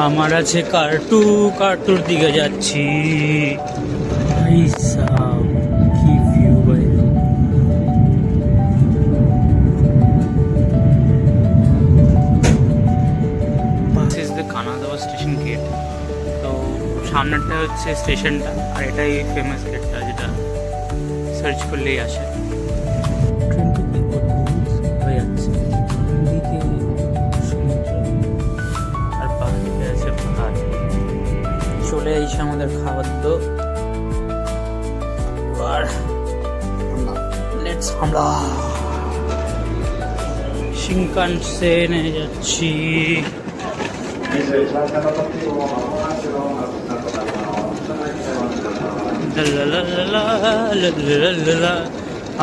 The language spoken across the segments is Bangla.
আমার আছে কার্টুর দিকে যাচ্ছি। ভাই সাব কি ভিউ ভাই। This is the Kanadaba station gate. তো সামনেরটা হচ্ছে স্টেশনটা, আর এটাই ফেমাস গেটটা যেটা সার্চ করলেই আসে। ট্রেনটা কি অদ্ভুত হয়ে যাচ্ছে, দিকে সমুদ্র আর পাহাড়ে আছে পাহাড়। চলে এসে আমাদের খাদ্য, আর লেটস হামলা। শিনকানসেনে যাচ্ছি।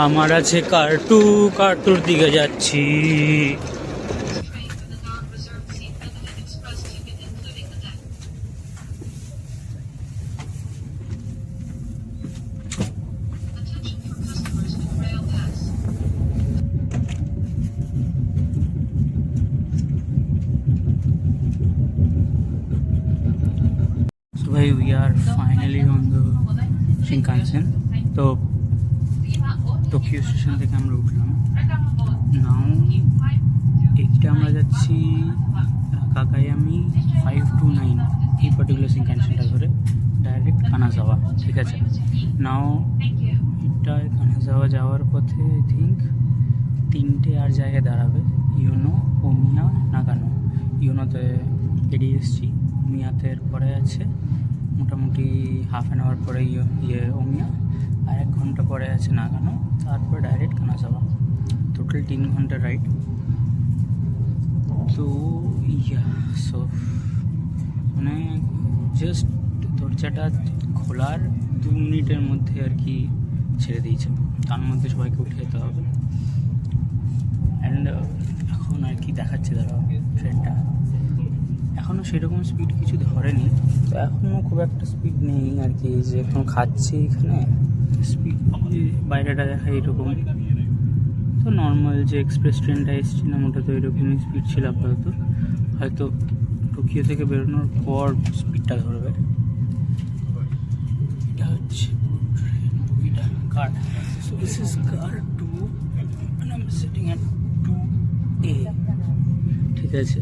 আমার আছে কার্টুর দিকে যাচ্ছি। So bhai, we are finally on the Shinkansen. তো টোকিও স্টেশন থেকে আমরা উঠলাম। নাও এইটা আমরা যাচ্ছি কাকায়ামি 529, এই পার্টিকুলার শিনকানসেনটা ধরে ডাইরেক্ট কানাজাওয়া। ঠিক আছে, নাও এটা কানাজাওয়া যাওয়ার পথে আই থিঙ্ক 3টে আর জায়গায় দাঁড়াবে, ইউনো, ওমিয়া, নাগানো। ইউনোতে বেরিয়ে এসেছি, ওমিয়াতে পরে আছে মোটামুটি হাফ অ্যান আওয়ার পরে ওমিয়া, আর 1 ঘন্টা পরে আছে নাগানো, তারপর ডাইরেক্ট কানাজাওয়া। টোটাল 3 ঘন্টা রাইড। তো সো মানে জাস্ট দরজাটা খোলার 2 মিনিটের মধ্যে আর কি ছেড়ে দিয়েছে, তার মধ্যে সবাইকে উঠে যেতে হবে। অ্যান্ড এখন আর কি দেখাচ্ছে দাঁড়াও, ট্রেনটা এখনও সেরকম স্পিড কিছু ধরেনি, তো এখনও খুব একটা স্পিড নেই আর কি। যে এখন খাচ্ছি এখানে স্পিড বাইরেটা দেখা এরকম, তো নর্মাল যে এক্সপ্রেস ট্রেনটা এসেছিলাম ওটা তো এরকমই স্পিড ছিল আপাতত। হয়তো টোকিও থেকে বেরোনোর পর স্পিডটা ধরবে। এটা হচ্ছে এটা car, so this is car 2 and I'm sitting at 2A. ঠিক আছে,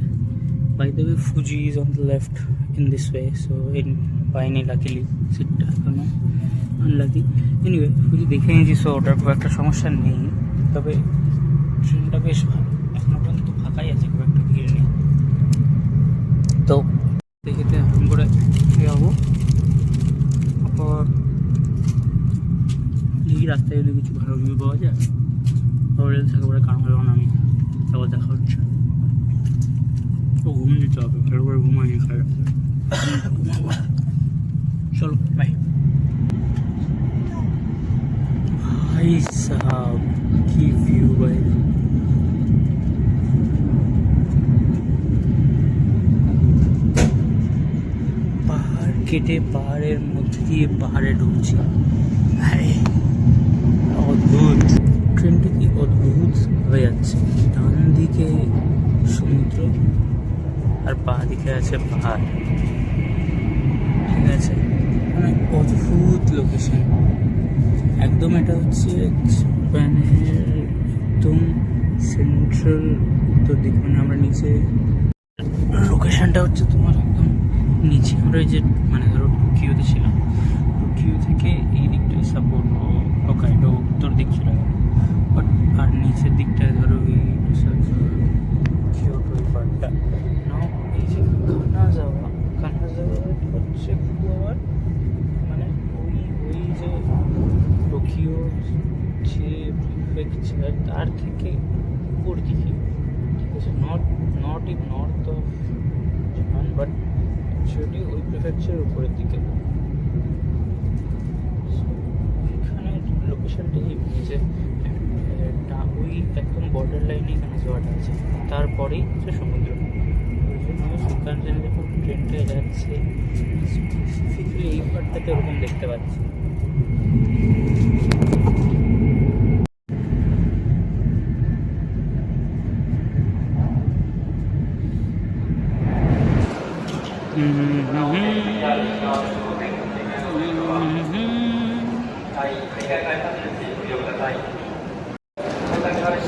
by the way Fuji is on the left in this way, so in পাইনি লাকিলি সিটটা, এখনো আনলাকি। এনিওয়ে ফুজি দেখে নিয়েছি, সো ওটার খুব একটা সমস্যা নেই। তবে ট্রেনটা বেশ ভালো, এখনো পর্যন্ত ফাঁকাই আছে, খুব একটা ভিড় নেই। তো দেখেতে এখন করে যাবো, তারপর দেখি রাস্তায় যদি কিছু ভালো ভিউ পাওয়া যায় তাহলে থাকে পরে কারণ হলো না, আমি তারপর দেখা হচ্ছে। তো ঘুম দিতে হবে, ভালো করে ঘুমাইনি খাই। চলো বাই। ভাই সাহাব কি ভিউ ভাই। পাহাড় কেটে পাহাড়ের মধ্যে দিয়ে পাহাড়ে ঢুকছি। আরে অদ্ভুত, ট্রেনটা কি অদ্ভুত হয়ে যাচ্ছে। ডান দিকে সমুদ্র আর বাঁ দিকে আছে পাহাড়। ঠিক আছে, মানে অদ্ভুত লোকেশন একদম। এটা হচ্ছে জাপানের একদম সেন্ট্রাল উত্তর দিক, মানে আমরা নিচে লোকেশনটা হচ্ছে তোমার একদম নিচে। আমরা যে মানে ধরো টোকিওতে ছিলাম, টোকিও থেকে এই দিকটায় সাপোর্ট হোকাইডো উত্তর দিক ছিল, বাট আর নিচের দিকটায় ধরো এই কিয়োটো এই পার্টটা। নাও এই যে কানাজাওয়া হচ্ছে আবার মানে ওই যে টোকিও যে প্রিফেকচার তার থেকে উপর দিকে। ঠিক আছে, not in north of Japan, but actually ওই প্রিফেকচারের উপরের দিকে। এখানে লোকেশনটা এই যে ওই একদম বর্ডার লাইনে কানাজাওয়াটা আছে, তারপরেই হচ্ছে সমুদ্র। ওই জন্য শিনকানসেন যখন ট্রেনটা যাচ্ছে স্পেসিফিক্যালি এই পার্টটাতে ওরকম দেখতে পাচ্ছি।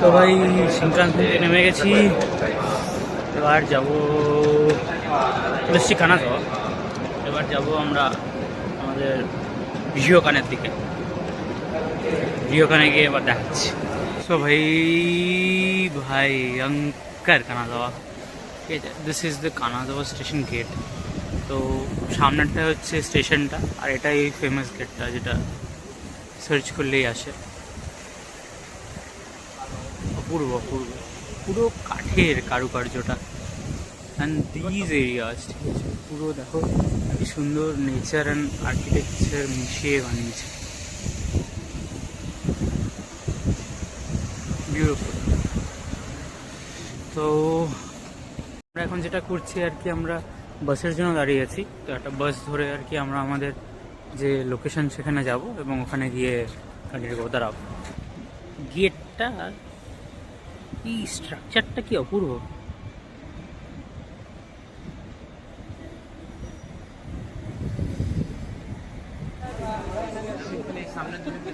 সবাই শিনকানসেনে নেমে গেছি, এবার যাবো বেশি খানা যাওয়া। এবার যাবো আমরা আমাদের রিওকানের দিকে, রিওকানে গিয়ে এবার দেখাচ্ছি। সো ভাই ভয়ঙ্কর কানাজাওয়া, ঠিক আছে। This is the Kanazawa station gate. তো সামনেরটা হচ্ছে স্টেশনটা, আর এটাই ফেমাস গেটটা যেটা সার্চ করলেই আসে। অপূর্ব অপূর্ব, পুরো কাঠের কারুকার্যটা। অ্যান্ড দিজ এরিয়াস, ঠিক আছে, পুরো দেখো কি সুন্দর নেচার অ্যান্ড আর্কিটেকচার মিশিয়ে বানিয়েছে, বিউটিফুল। তো আমরা এখন যেটা করছি আর কি, আমরা বাসের জন্য দাঁড়িয়ে আছি। তো একটা বাস ধরে আর কি আমরা আমাদের যে লোকেশন সেখানে যাব এবং ওখানে গিয়ে কন্টিনিউ করবো। দাঁড়াও, গেটটা কি, স্ট্রাকচারটা কি অপূর্ব। সামনের দিকে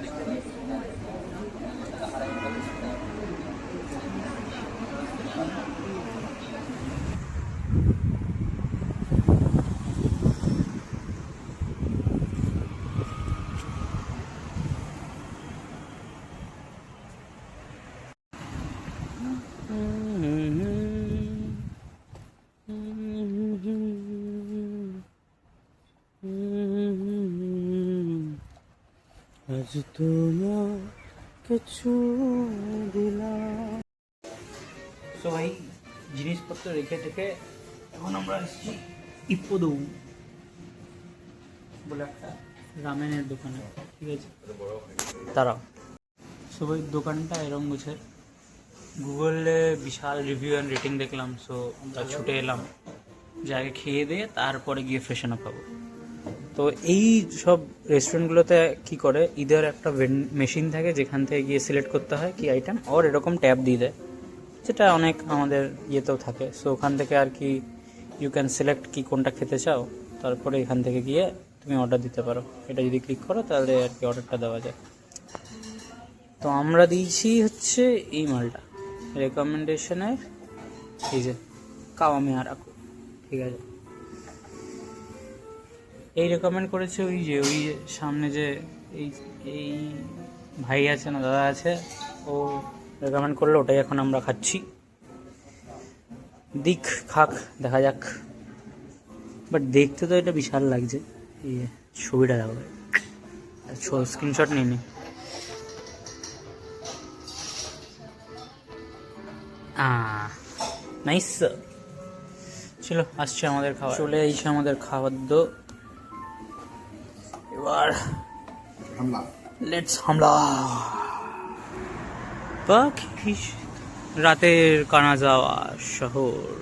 আজ তোমাকে দিলাম। তো ভাই জিনিসপত্র রেখে টেখে এখন আমরা এসেছি ইপ্পোদৌ বলে একটা রামেনের দোকানে, ঠিক আছে। তারাও সবাই দোকানটা এরম গুছের, গুগলে বিশাল রিভিউ অ্যান্ড রেটিং দেখলাম। সো আমরা ছুটে এলাম, জায়গা খেয়ে দিয়ে তারপরে গিয়ে ফ্রেশন আপ হবো। তো এই সব রেস্টুরেন্টগুলোতে কি করে, ইদার একটা মেশিন থাকে যেখান থেকে গিয়ে সিলেক্ট করতে হয় কি আইটেম, আর এরকম ট্যাব দিয়ে দেয়, যেটা অনেক আমাদের ইয়েতেও থাকে। সো ওখান থেকে আর কি ইউ ক্যান সিলেক্ট কি কোনটা খেতে চাও, তারপরে এখান থেকে গিয়ে তুমি অর্ডার দিতে পারো। এটা যদি ক্লিক করো তাহলে আর কি অর্ডারটা দেওয়া যায়। তো আমরা দিয়েছি হচ্ছে এই মালটা রেকমেন্ডেশনের, এই যে কাওয়ামি আরাকু, ঠিক আছে। এই রেকমেন্ড করেছে ওই সামনে যে এই এই ভাই আছে না, দাদা আছে, ও রেকমেন্ড করলো, ওটাই এখন আমরা খাচ্ছি। খাক, দেখা যাক। বাট দেখতে তো এটা বিশাল লাগছে। এই ছবিটা দেখো, স্ক্রিনশট নিয়ে নি। নাইস, চলো আসছে আমাদের খাবার, চলে এসে আমাদের খাদ্য। এবার লেটস হামলা। পাখি, রাতের কানাজাওয়া শহর,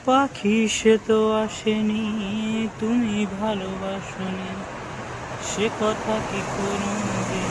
পাখি সে তো আসেনি, তুমি ভালোবাসনি, সে কথা কি কোনোদিন